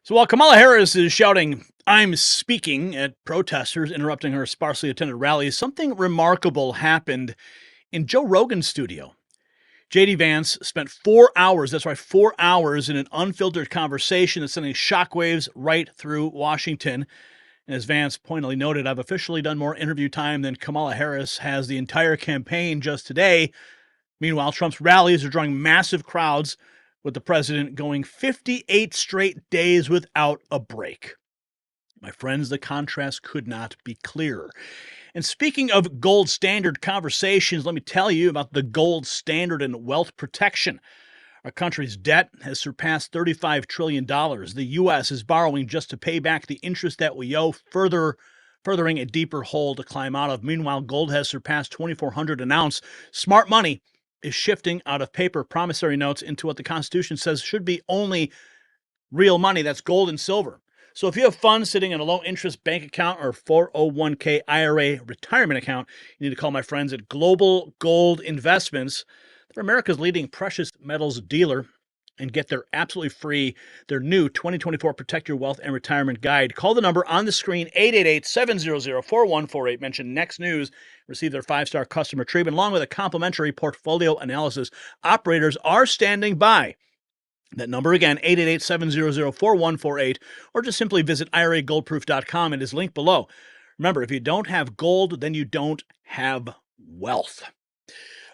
So while Kamala Harris is shouting, "I'm speaking" at protesters interrupting her sparsely attended rallies, something remarkable happened in Joe Rogan's studio. JD Vance spent 4 hours, that's right, 4 hours in an unfiltered conversation that's sending shockwaves right through Washington. And as Vance pointedly noted, I've officially done more interview time than Kamala Harris has the entire campaign just today. Meanwhile, Trump's rallies are drawing massive crowds, with the president going 58 straight days without a break. My friends, the contrast could not be clearer. And speaking of gold standard conversations, let me tell you about the gold standard in wealth protection. Our country's debt has surpassed $35 trillion. The U.S. is borrowing just to pay back the interest that we owe, furthering a deeper hole to climb out of. Meanwhile, gold has surpassed $2,400 an ounce. Smart money is shifting out of paper promissory notes into what the Constitution says should be only real money. That's gold and silver. So if you have funds sitting in a low-interest bank account or 401k IRA retirement account, you need to call my friends at Global Gold Investments. They're America's leading precious metals dealer, and get their new 2024 Protect Your Wealth and Retirement Guide. Call the number on the screen, 888-700-4148. Mention Next News. Receive their 5-star customer treatment along with a complimentary portfolio analysis. Operators are standing by. That number again, 888-700-4148, or just simply visit IRAGoldproof.com. It is linked below. Remember, if you don't have gold, then you don't have wealth.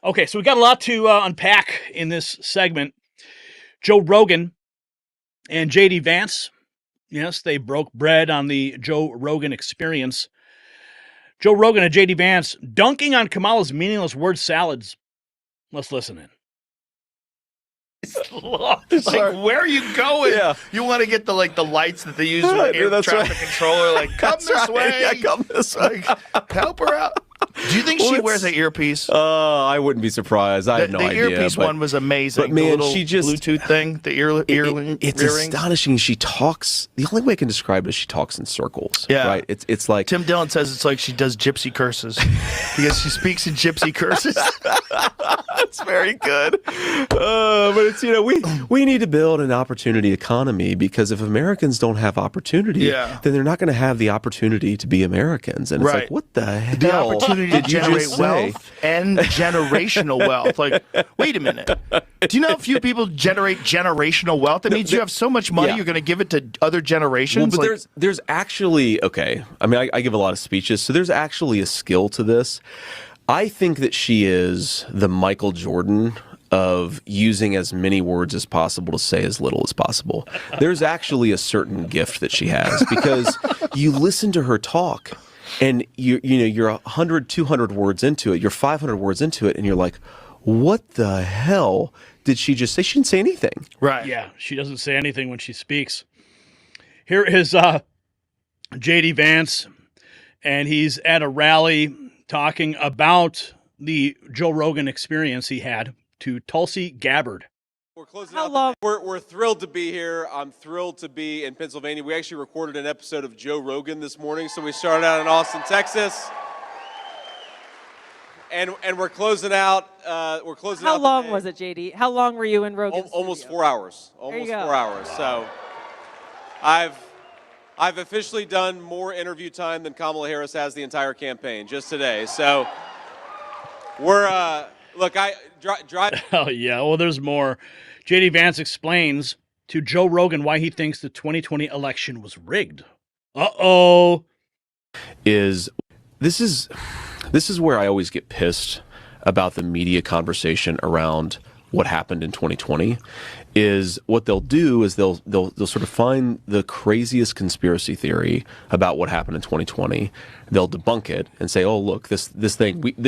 Okay, so we got a lot to unpack in this segment. Joe Rogan and JD Vance, yes, they broke bread on the Joe Rogan experience. Joe Rogan and JD Vance dunking on Kamala's meaningless word salads. Let's listen in. Like, where are you going? Yeah. You want to get the lights that they use with air traffic controller, like, come this way. Yeah, come this way. Like, help her out. Do you think she wears an earpiece? I wouldn't be surprised. I have no idea. The earpiece one was amazing. But man, the little she just Bluetooth thing, the earring. It's astonishing. She talks. The only way I can describe it is she talks in circles. Yeah, right. It's like Tim Dillon says it's like she does gypsy curses because she speaks in gypsy curses. That's very good. But it's we need to build an opportunity economy, because if Americans don't have opportunity, then they're not going to have the opportunity to be Americans. And it's like, what the hell? The opportunity to generate wealth and generational wealth. Like, wait a minute. Do you know how few people generate generational wealth? That means you have so much money, you're going to give it to other generations. Well, but there's actually, I mean, I give a lot of speeches, so there's actually a skill to this. I think that she is the Michael Jordan of using as many words as possible to say as little as possible. There's actually a certain gift that she has, because you listen to her talk, and you're 100, 200 words into it, you're 500 words into it, and you're like, what the hell did she just say? She didn't say anything. Right. Yeah, she doesn't say anything when she speaks. Here is JD Vance, and he's at a rally talking about the Joe Rogan experience he had to Tulsi Gabbard. We're closing out. We're thrilled to be here. I'm thrilled to be in Pennsylvania. We actually recorded an episode of Joe Rogan this morning, so we started out in Austin, Texas, and we're closing out. How long was it, JD? How long were you in Rogan's Almost studio? 4 hours. Almost 4 hours. So, I've officially done more interview time than Kamala Harris has the entire campaign just today. So, we're look. I drive. Oh yeah. Well, there's more. JD Vance explains to Joe Rogan why he thinks the 2020 election was rigged. This is where I always get pissed about the media conversation around what happened in 2020. Is what they'll do is they'll sort of find the craziest conspiracy theory about what happened in 2020. They'll debunk it and say, "Oh, look, this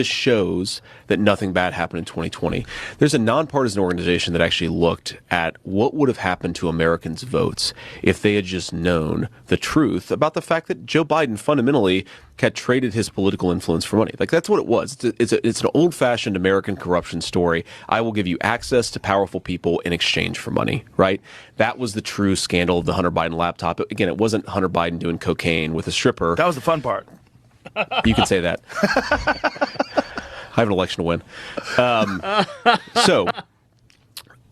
shows that nothing bad happened in 2020." There's a nonpartisan organization that actually looked at what would have happened to Americans' votes if they had just known the truth about the fact that Joe Biden fundamentally had traded his political influence for money. Like, that's what it was. It's an old-fashioned American corruption story. I will give you access to powerful people in exchange for money, right? That was the true scandal of the Hunter Biden laptop. Again, it wasn't Hunter Biden doing cocaine with a stripper. That was the fun part. You can say that. I have an election to win. So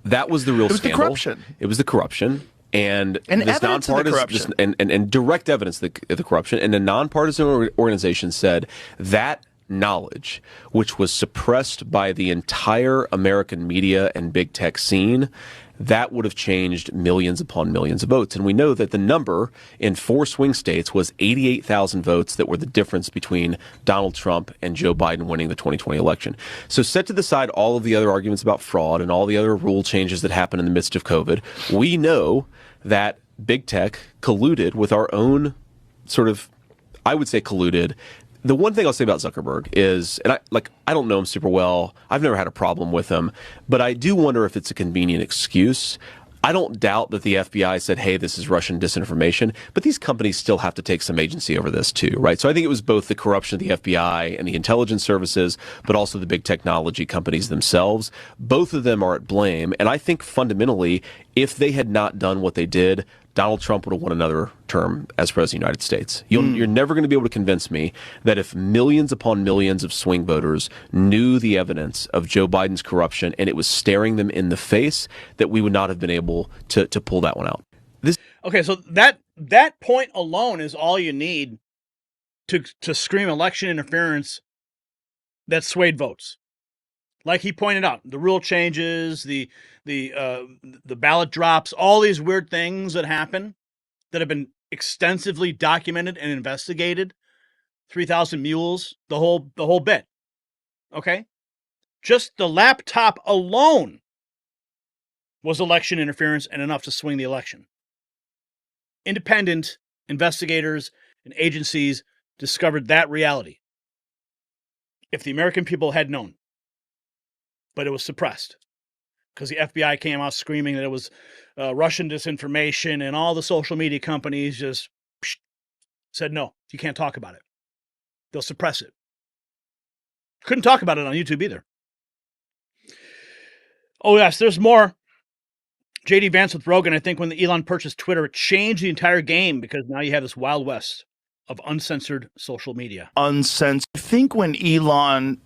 that was the real scandal. It was the corruption. It was the corruption. And this evidence of the nonpartisan corruption. and direct evidence of the corruption. And a nonpartisan organization said that knowledge, which was suppressed by the entire American media and big tech scene, that would have changed millions upon millions of votes. And we know that the number in 4 swing states was 88,000 votes that were the difference between Donald Trump and Joe Biden winning the 2020 election. So set to the side all of the other arguments about fraud and all the other rule changes that happened in the midst of COVID. We know that big tech colluded with our own sort of, I would say colluded. The one thing I'll say about Zuckerberg is, and I don't know him super well. I've never had a problem with him, but I do wonder if it's a convenient excuse. I don't doubt that the FBI said, hey, this is Russian disinformation, but these companies still have to take some agency over this too, right? So I think it was both the corruption of the FBI and the intelligence services, but also the big technology companies themselves. Both of them are at blame. And I think fundamentally, if they had not done what they did, Donald Trump would have won another term as president of the United States. You're never going to be able to convince me that if millions upon millions of swing voters knew the evidence of Joe Biden's corruption and it was staring them in the face, that we would not have been able to pull that one out. Okay, so that point alone is all you need to scream election interference that swayed votes. Like he pointed out, the rule changes, the ballot drops, all these weird things that happen that have been extensively documented and investigated. 3,000 mules, the whole bit. Okay? Just the laptop alone was election interference and enough to swing the election. Independent investigators and agencies discovered that reality. If the American people had known, but it was suppressed because the FBI came out screaming that it was Russian disinformation, and all the social media companies just said, no, you can't talk about it. They'll suppress it. Couldn't talk about it on YouTube either. Oh, yes, there's more. JD Vance with Rogan, I think when Elon purchased Twitter, it changed the entire game because now you have this Wild West of uncensored social media. Uncensored. I think when Elon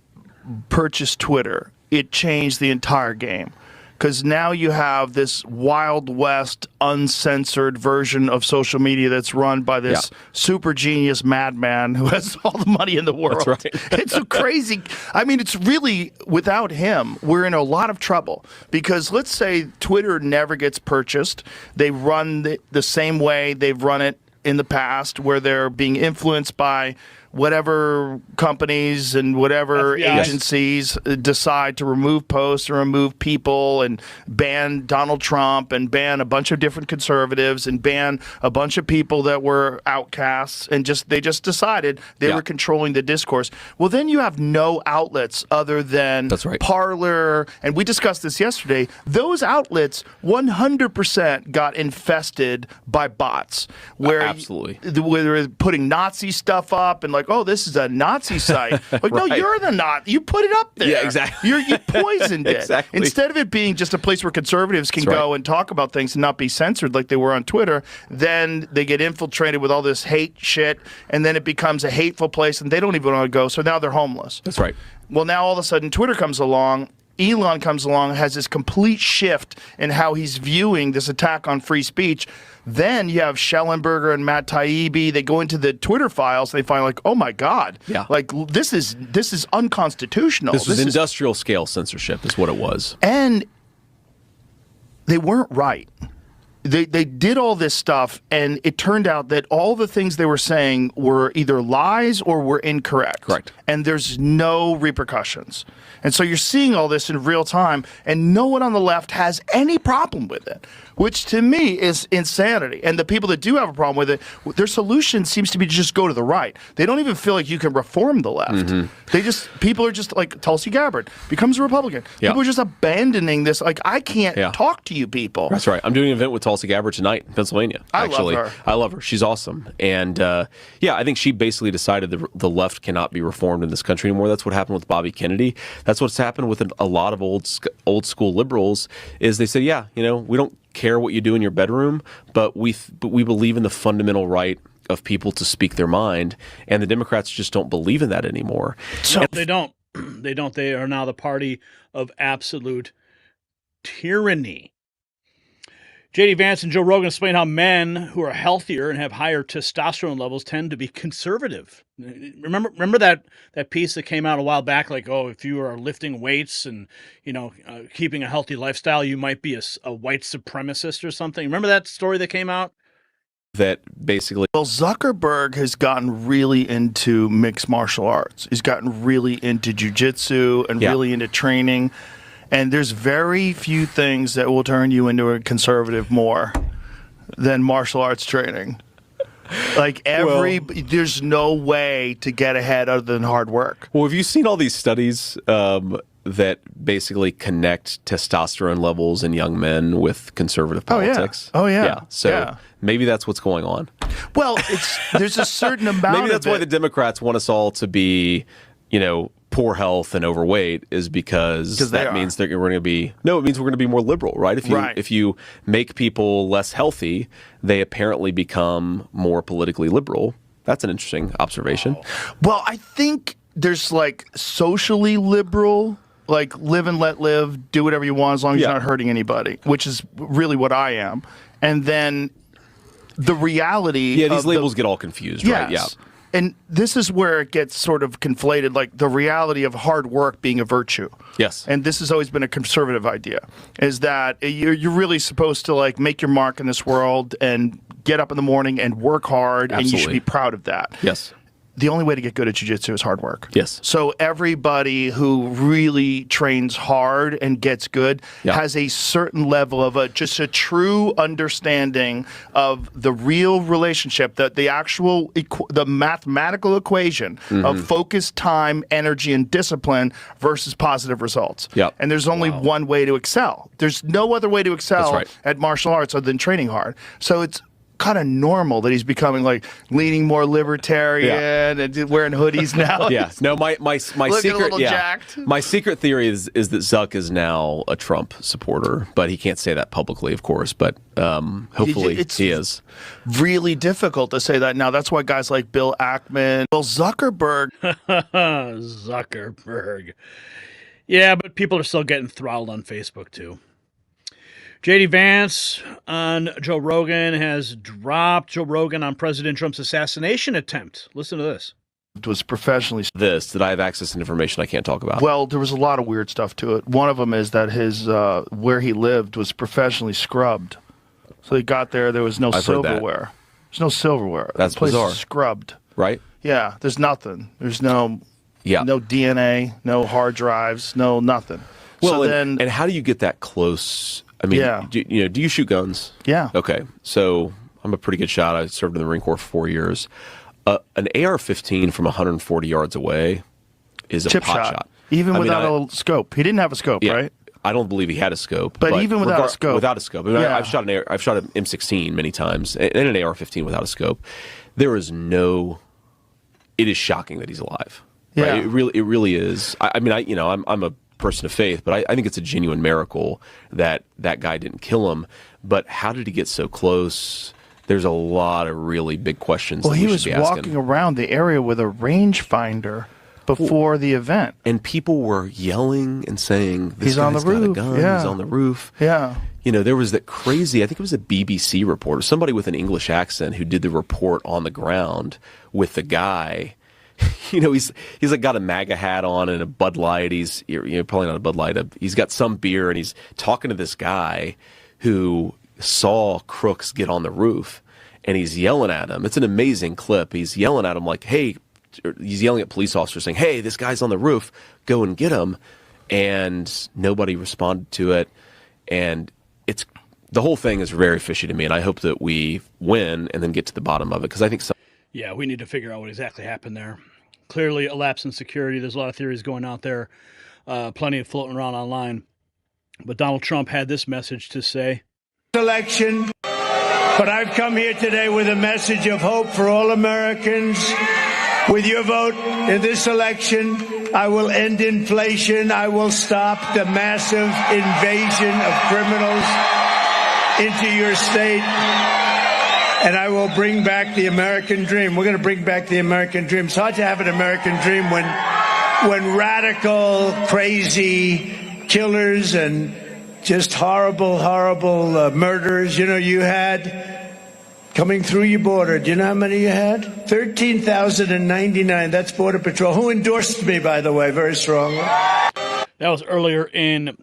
purchased Twitter, it changed the entire game. Because now you have this Wild West, uncensored version of social media that's run by this super genius madman who has all the money in the world. That's right. It's a crazy. I mean, it's really, without him, we're in a lot of trouble. Because let's say Twitter never gets purchased. They run the same way they've run it in the past, where they're being influenced by whatever companies and whatever agencies decide to remove posts or remove people and ban Donald Trump and ban a bunch of different conservatives and ban a bunch of people that were outcasts, and they just decided they were controlling the discourse. Well, then you have no outlets other than Parler, and we discussed this yesterday. Those outlets 100% got infested by bots, where where they're putting Nazi stuff up and like, oh, this is a Nazi site. Like, no, you're the Nazi. You put it up there. Yeah, exactly. You poisoned it. Exactly. Instead of it being just a place where conservatives can go and talk about things and not be censored like they were on Twitter, then they get infiltrated with all this hate shit, and then it becomes a hateful place, and they don't even want to go, so now they're homeless. That's right. Well, now all of a sudden Twitter comes along, Elon comes along, has this complete shift in how he's viewing this attack on free speech. Then you have Schellenberger and Matt Taibbi. They go into the Twitter files. They find like, oh my God, like this is unconstitutional. This was industrial scale censorship, is what it was. And they weren't right. They did all this stuff, and it turned out that all the things they were saying were either lies or were incorrect. Correct. And there's no repercussions. And so you're seeing all this in real time, and no one on the left has any problem with it, which to me is insanity. And the people that do have a problem with it, their solution seems to be to just go to the right. They don't even feel like you can reform the left. People are just like Tulsi Gabbard becomes a Republican. People are just abandoning this. Like, I can't talk to you people. That's right. I'm doing an event with Tulsi Gabbard tonight in Pennsylvania. Actually, love her. I love her. She's awesome. And I think she basically decided the left cannot be reformed in this country anymore. That's what happened with Bobby Kennedy. That's what's happened with a lot of old school liberals. Is they said, we don't care what you do in your bedroom, but we believe in the fundamental right of people to speak their mind, and the Democrats just don't believe in that anymore. So they don't. They don't. They are now the party of absolute tyranny. J.D. Vance and Joe Rogan explain how men who are healthier and have higher testosterone levels tend to be conservative. Remember that piece that came out a while back, like, oh, if you are lifting weights and, keeping a healthy lifestyle, you might be a white supremacist or something. Remember that story that came out? That basically... Well, Zuckerberg has gotten really into mixed martial arts. He's gotten really into jiu-jitsu and really into training. And there's very few things that will turn you into a conservative more than martial arts training. Like there's no way to get ahead other than hard work. Well, have you seen all these studies that basically connect testosterone levels in young men with conservative politics? Oh yeah. So maybe that's what's going on. Well, there's a certain amount. Maybe that's why the Democrats want us all to be, poor health and overweight, is because that means we're going to be it means we're going to be more liberal, right? If you make people less healthy, they apparently become more politically liberal. That's an interesting observation. Well, I think there's like socially liberal, like live and let live, do whatever you want as long as you're not hurting anybody, which is really what I am. And then the reality these labels get all confused, right? Yeah. And this is where it gets sort of conflated, like the reality of hard work being a virtue. Yes. And this has always been a conservative idea, is that you're really supposed to like make your mark in this world and get up in the morning and work hard, and you should be proud of that. Yes. The only way to get good at jiu-jitsu is hard work. Yes. So everybody who really trains hard and gets good has a certain level of just a true understanding of the real relationship, that the actual the mathematical equation of focus, time, energy, and discipline versus positive results. Yep. And there's only one way to excel. There's no other way to excel at martial arts other than training hard. So it's kind of normal that he's becoming like leaning more libertarian and wearing hoodies now. No, my secret, a little jacked. My secret theory is that Zuck is now a Trump supporter, but he can't say that publicly, of course. But hopefully he is. Really difficult to say that now. That's why guys like Bill Ackman, Bill Zuckerberg. Zuckerberg. Yeah, but people are still getting throttled on Facebook too. J.D. Vance on Joe Rogan has dropped Joe Rogan on President Trump's assassination attempt. Listen to this. It was professionally... Did I have access to information I can't talk about? Well, there was a lot of weird stuff to it. One of them is that his where he lived was professionally scrubbed. So he got there was no silverware. There's no silverware. That's the place bizarre. is scrubbed. Right? Yeah, there's nothing. There's no DNA, no hard drives, no nothing. Well, so and how do you get that close? I mean, do you shoot guns? Yeah. Okay. So I'm a pretty good shot. I served in the Marine Corps for 4 years. An AR-15 from 140 yards away is a chip pot shot. Even without a scope. He didn't have a scope, right? I don't believe he had a scope. But even without a scope. Without a scope. I mean, I've shot an M16 many times and an AR-15 without a scope. There is no... It is shocking that he's alive. Yeah. Right? It really is. I'm a person of faith, but I think it's a genuine miracle that guy didn't kill him. But how did he get so close? There's a lot of really big questions. Well, he was walking around the area with a rangefinder before the event, and people were yelling and saying, "This he's on the roof. Got a gun. He's on the roof." Yeah. There was that crazy. I think it was a BBC reporter, somebody with an English accent, who did the report on the ground with the guy. He's like got a MAGA hat on and a Bud Light. He's probably not a Bud Light. He's got some beer and he's talking to this guy who saw crooks get on the roof, and he's yelling at him. It's an amazing clip. He's yelling at him like, "Hey," he's yelling at police officers saying, "Hey, this guy's on the roof. Go and get him." And nobody responded to it. And the whole thing is very fishy to me. And I hope that we win and then get to the bottom of it, because I think Yeah, we need to figure out what exactly happened there. Clearly a lapse in security. There's a lot of theories going out there, plenty of floating around online. But Donald Trump had this message to say. Election, but I've come here today with a message of hope for all Americans. With your vote in this election, I will end inflation. I will stop the massive invasion of criminals into your state. And I will bring back the American dream. We're going to bring back the American dream. It's hard to have an American dream when radical, crazy killers and just horrible, horrible murders. You know, you had coming through your border. Do you know how many you had? 13,099. That's Border Patrol, who endorsed me, by the way, very strongly. That was earlier in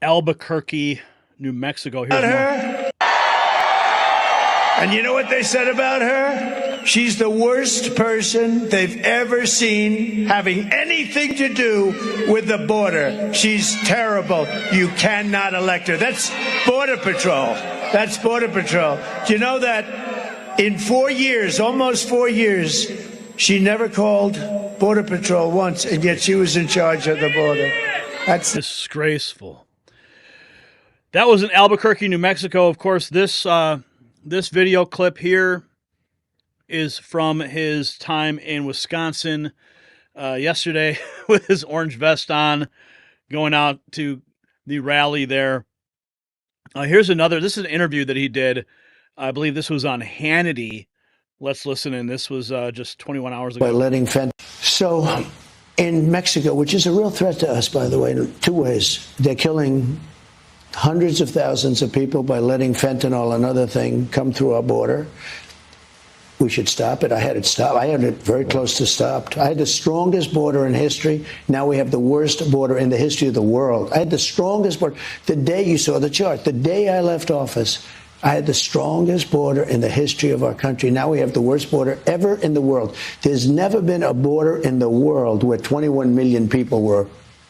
Albuquerque, New Mexico. Here's her. And you know what they said about her? She's the worst person they've ever seen having anything to do with the border. She's terrible. You cannot elect her. That's Border Patrol. That's Border Patrol. Do you know that in 4 years, almost 4 years, she never called Border Patrol once, and yet she was in charge of the border. That's disgraceful. That was in Albuquerque, New Mexico. Of course, this video clip here is from his time in Wisconsin yesterday with his orange vest on, going out to the rally there. Here's another. This is an interview that he did. I believe this was on Hannity. Let's listen in. This was just 21 hours ago. By letting So in Mexico, which is a real threat to us, by the way, in two ways. They're killing hundreds of thousands of people by letting fentanyl, another thing, come through our border. We should stop it. I had it stopped. I had it very close to stopped. I had the strongest border in history. Now we have the worst border in the history of the world. I had the strongest border. The day you saw the chart, the day I left office, I had the strongest border in the history of our country. Now we have the worst border ever in the world. There's never been a border in the world where 21 million people were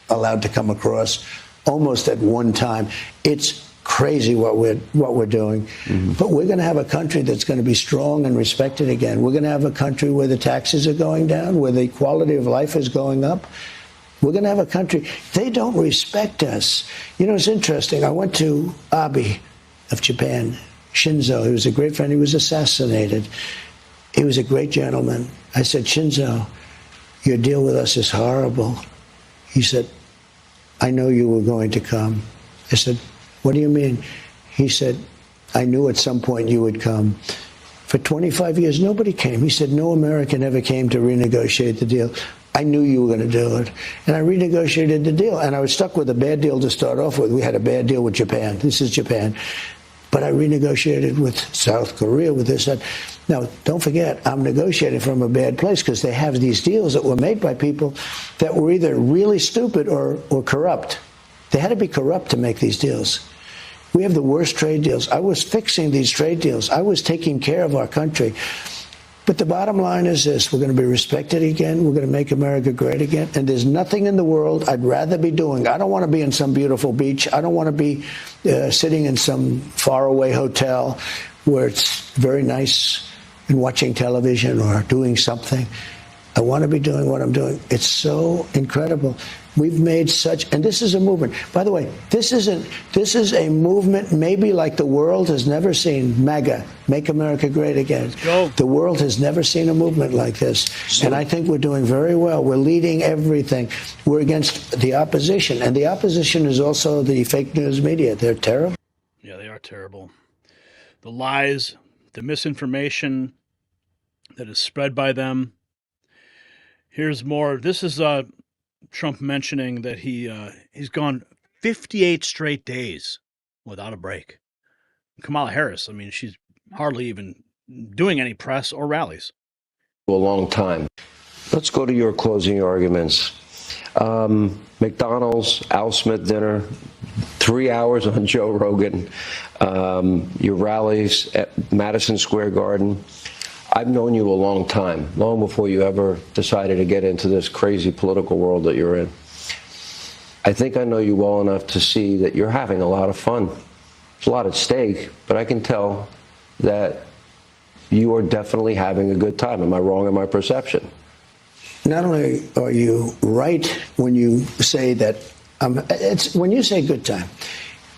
allowed to come across almost at one time. It's crazy what we're doing. But we're going to have a country that's going to be strong and respected again. We're going to have a country where the taxes are going down, where the quality of life is going up. We're going to have a country. They don't respect us. You know, it's interesting. I went to Abe of Japan, Shinzo. He was a great friend. He was assassinated. He was a great gentleman. I said, Shinzo, your deal with us is horrible. He said, I know you were going to come. I said, what do you mean? He said, I knew at some point you would come. For 25 years, nobody came. He said, no American ever came to renegotiate the deal. I knew you were going to do it. And I renegotiated the deal. And I was stuck with a bad deal to start off with. We had a bad deal with Japan. This is Japan. But I renegotiated with South Korea, with this. Now, don't forget, I'm negotiating from a bad place because they have these deals that were made by people that were either really stupid or corrupt. They had to be corrupt to make these deals. We have the worst trade deals. I was fixing these trade deals. I was taking care of our country. But the bottom line is this. We're going to be respected again. We're going to make America great again. And there's nothing in the world I'd rather be doing. I don't want to be in some beautiful beach. I don't want to be sitting in some faraway hotel where it's very nice and watching television or doing something. I want to be doing what I'm doing. It's so incredible. We've made such, and this is a movement. By the way, this is a movement maybe like the world has never seen. MAGA, Make America Great Again. Go. The world has never seen a movement like this. And I think we're doing very well. We're leading everything. We're against the opposition. And the opposition is also the fake news media. They're terrible. Yeah, they are terrible. The lies, the misinformation that is spread by them. Here's more. This is Trump mentioning that he's gone 58 straight days without a break. Kamala Harris, I mean, she's hardly even doing any press or rallies. A long time. Let's go to your closing arguments. McDonald's, Al Smith dinner, 3 hours on Joe Rogan, your rallies at Madison Square Garden. I've known you a long time, long before you ever decided to get into this crazy political world that you're in. I think I know you well enough to see that you're having a lot of fun. There's a lot at stake, but I can tell that you are definitely having a good time. Am I wrong in my perception? Not only are you right when you say that, when you say good time,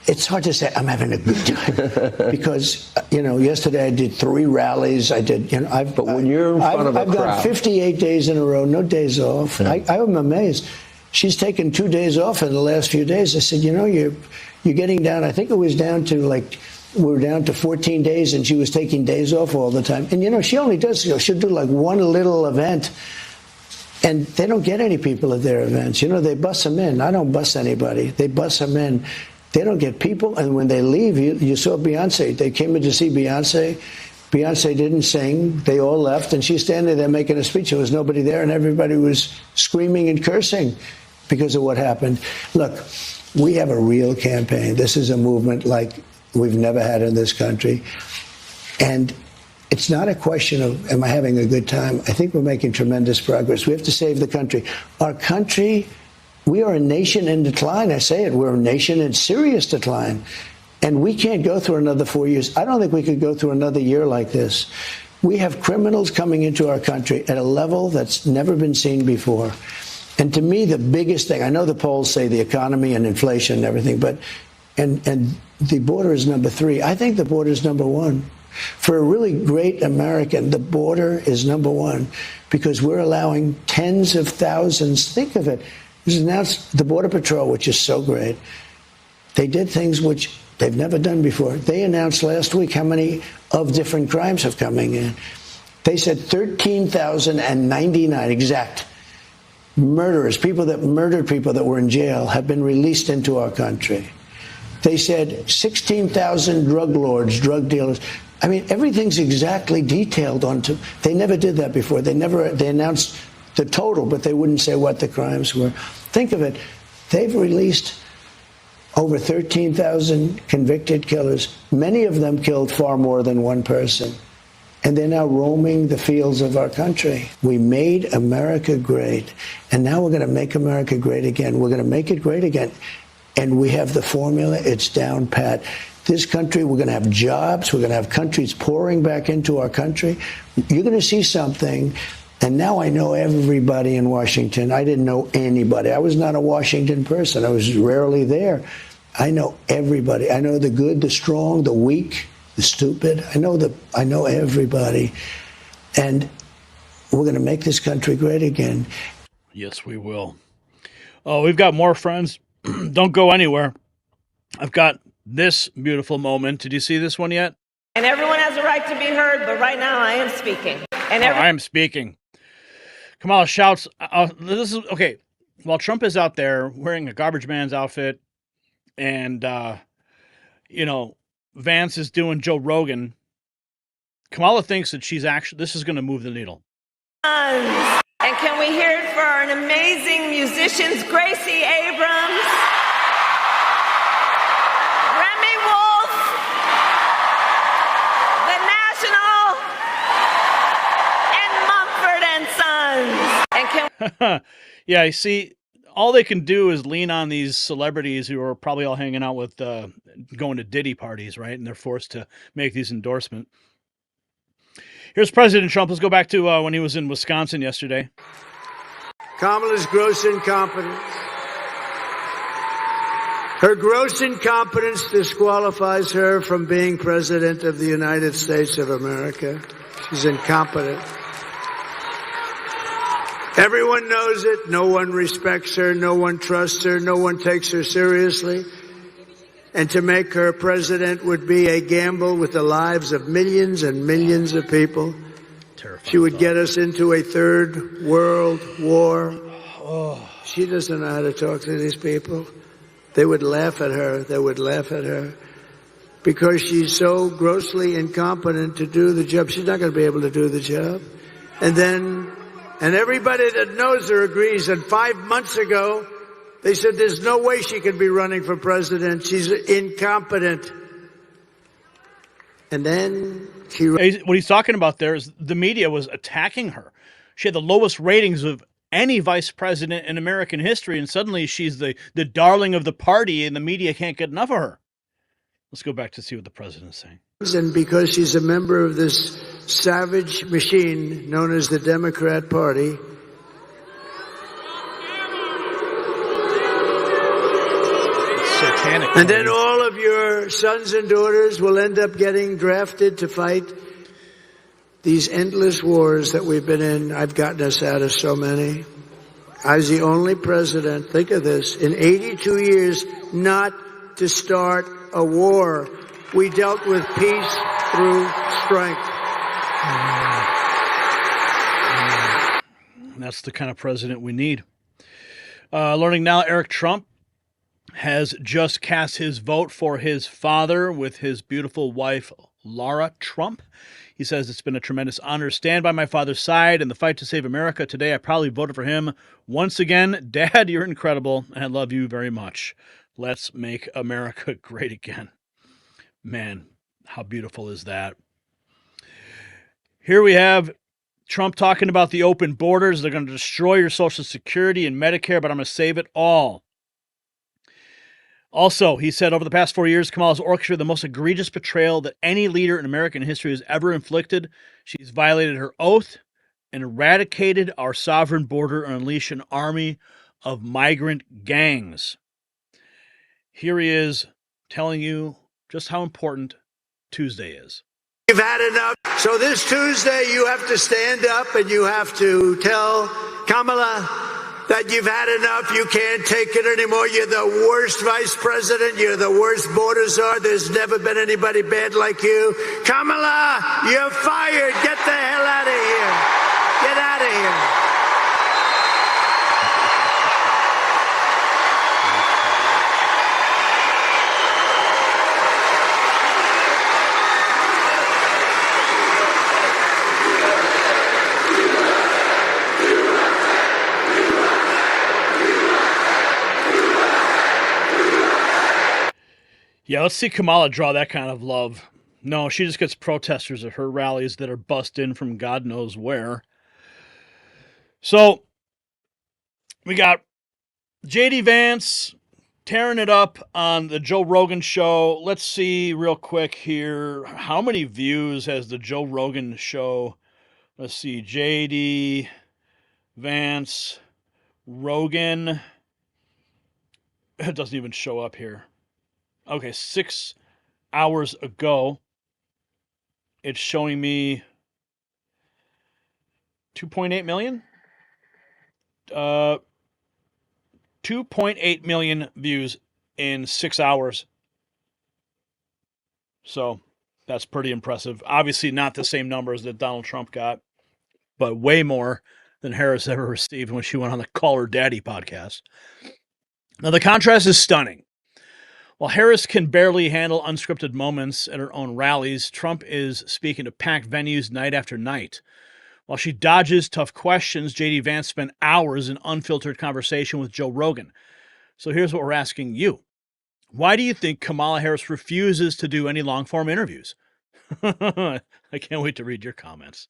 it's hard to say I'm having a good time because, yesterday I did 3 rallies. I did, but when you're in front of a crowd, I've gone 58 days in a row, no days off. Yeah. I'm amazed. She's taken 2 days off in the last few days. I said, you're getting down. I think it was down to we're down to 14 days and she was taking days off all the time. And, she only does, she'll do like one little event. And they don't get any people at their events. They bus them in. I don't bus anybody. They bus them in. They don't get people. And when they leave, you saw Beyonce. They came in to see Beyonce. Beyonce didn't sing. They all left. And she's standing there making a speech. There was nobody there. And everybody was screaming and cursing because of what happened. Look, we have a real campaign. This is a movement like we've never had in this country. And it's not a question of, am I having a good time? I think we're making tremendous progress. We have to save the country. Our country, we are a nation in decline. I say it. We're a nation in serious decline. And we can't go through another 4 years. I don't think we could go through another year like this. We have criminals coming into our country at a level that's never been seen before. And to me, the biggest thing, I know the polls say the economy and inflation and everything, but, and the border is number 3. I think the border is number 1. For a really great American, the border is number 1 because we're allowing tens of thousands. Think of it. This is announced the Border Patrol, which is so great. They did things which they've never done before. They announced last week how many of different crimes have coming in. They said 13,099 exact murderers, people that murdered people that were in jail, have been released into our country. They said 16,000 drug lords, drug dealers. I mean, everything's exactly detailed onto. They never did that before. They announced the total, but they wouldn't say what the crimes were. Think of it. They've released over 13,000 convicted killers. Many of them killed far more than one person. And they're now roaming the fields of our country. We made America great. And now we're going to make America great again. We're going to make it great again. And we have the formula. It's down pat. This country, we're going to have jobs. We're going to have countries pouring back into our country. You're going to see something. And now I know everybody in Washington. I didn't know anybody. I was not a Washington person. I was rarely there. I know everybody. I know the good, the strong, the weak, the stupid. I know everybody. And we're going to make this country great again. Yes, we will. Oh, we've got more friends. Don't go anywhere. I've got this beautiful moment. Did you see this one yet? And everyone has a right to be heard, but right now I am speaking. And I am speaking. Kamala shouts, this is, okay, while Trump is out there wearing a garbage man's outfit and, Vance is doing Joe Rogan, Kamala thinks that this is going to move the needle. And can we hear it for our amazing musicians, Gracie Abrams, Remy Wolf, The National, and Mumford and Sons. And can yeah, you see, all they can do is lean on these celebrities who are probably all hanging out with, going to Diddy parties, right? And they're forced to make these endorsements. Here's President Trump. Let's go back to when he was in Wisconsin yesterday. Kamala's gross incompetence. Her gross incompetence disqualifies her from being President of the United States of America. She's incompetent. Everyone knows it. No one respects her. No one trusts her. No one takes her seriously. And to make her president would be a gamble with the lives of millions and millions of people. Terrifying. She would get us into a third world war. Oh. She doesn't know how to talk to these people. They would laugh at her. They would laugh at her because she's so grossly incompetent to do the job. She's not going to be able to do the job. And everybody that knows her agrees. And 5 months ago, they said there's no way she can be running for president. She's incompetent. And then what he's talking about there is the media was attacking her. She had the lowest ratings of any vice president in American history, and suddenly she's the darling of the party, and the media can't get enough of her. Let's go back to see what the president's saying. And because she's a member of this savage machine known as the Democrat Party, satanic. And then all of your sons and daughters will end up getting drafted to fight these endless wars that we've been in. I've gotten us out of so many. I was the only president, think of this, in 82 years not to start a war. We dealt with peace through strength. And that's the kind of president we need. Learning now, Eric Trump has just cast his vote for his father with his beautiful wife, Laura Trump. He says, it's been a tremendous honor to stand by my father's side in the fight to save America. Today, I probably voted for him once again. Dad, you're incredible, and I love you very much. Let's make America great again. Man, how beautiful is that? Here we have Trump talking about the open borders. They're going to destroy your Social Security and Medicare, but I'm going to save it all. Also, he said, over the past 4 years, Kamala has orchestrated the most egregious betrayal that any leader in American history has ever inflicted. She's violated her oath and eradicated our sovereign border and unleashed an army of migrant gangs. Here he is telling you just how important Tuesday is. You've had enough. So this Tuesday, you have to stand up and you have to tell Kamala that you've had enough. You can't take it anymore. You're the worst vice president. You're the worst border czar. There's never been anybody bad like you. Kamala, you're fired. Get the hell out of here. Get out of here. Yeah, let's see Kamala draw that kind of love. No, she just gets protesters at her rallies that are bussed in from God knows where. So, we got J.D. Vance tearing it up on the Joe Rogan show. Let's see real quick here. How many views has the Joe Rogan show? Let's see. J.D. Vance, Rogan. It doesn't even show up here. Okay, 6 hours ago, it's showing me 2.8 million. 2.8 million views in 6 hours. So that's pretty impressive. Obviously not the same numbers that Donald Trump got, but way more than Harris ever received when she went on the Call Her Daddy podcast. Now the contrast is stunning. While Harris can barely handle unscripted moments at her own rallies, Trump is speaking to packed venues night after night. While she dodges tough questions, J.D. Vance spent hours in unfiltered conversation with Joe Rogan. So here's what we're asking you. Why do you think Kamala Harris refuses to do any long-form interviews? I can't wait to read your comments.